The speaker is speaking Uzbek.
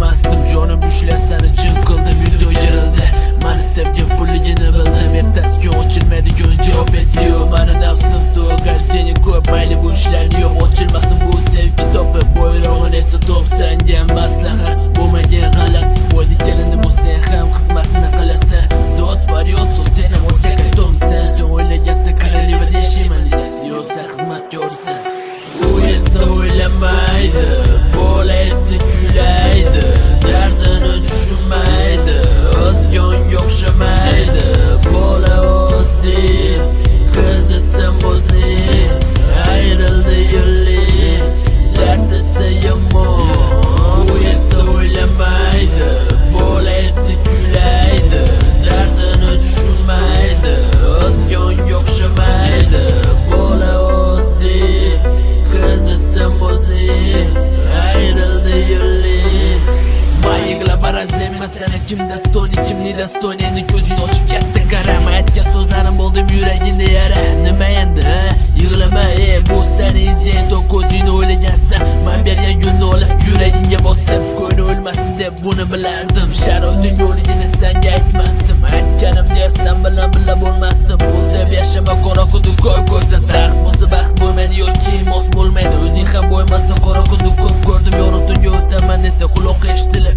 bilmasdim. Jonim ushlab seni chin qildim, yuz o'girildi. Mani sevgan pulligini bildim, ertasi kun ochilmaydi gonja opesiyo. Mani nafsim to'g'ar, jeni ko'p, mayli bu ishlarni yo'q, ochilmasin bu sevgi topi. Bo'yrog'in esa top, senga maslahat bo'lmagan g'alat. Bo'ydi kelini bu sen ham xizmatni qilasa, dod faryod so'z seni o'rga qaytomsan. Sen o'ylagansa koroleva deyishiman deyasi, yo'qsa xizmatkorsan. U esa o'ylamaydi, bola esa kulaydi, dardini tushunmaydi, o'zga unga o'xshamaydi. Bola oddiy, qiz esa modniy, ayrildi yo'li, dard esa yomon. U esa o'ylamaydi, bola esa kulaydi, dardini tushunmaydi, o'zga unga o'xshamaydi. Bola oddiy, qiz esa modniy, ayrildi yo'li. Mayig'la barazlayman seni, kimda stoni, kimni dostoni. Endi ko'zingni ochib katta qarama, aytgan so'zlarim bo'ldi yuragingda yara. Nima endi yig'lama, bu seni ideyang, to ko'zingni o'ylagansan. Men bergan gulni olib yuragingga bossam, ko'ngli o'lmasin deb buni bilardim. Sharoiting yo'ligini senga aytmasdim, aytganim deb sen bilan birga bo'lmasdim. Pul deb yashama, qora kunni ko'p ko'rsa, taxt bo'lsa baxt bo'lmaydi yoki mos bo'lmaydi. O'zing ham bo'lmasa qora kunni ko'p ko'rdim, yorug'dan o'taman desa quloq eshitdi.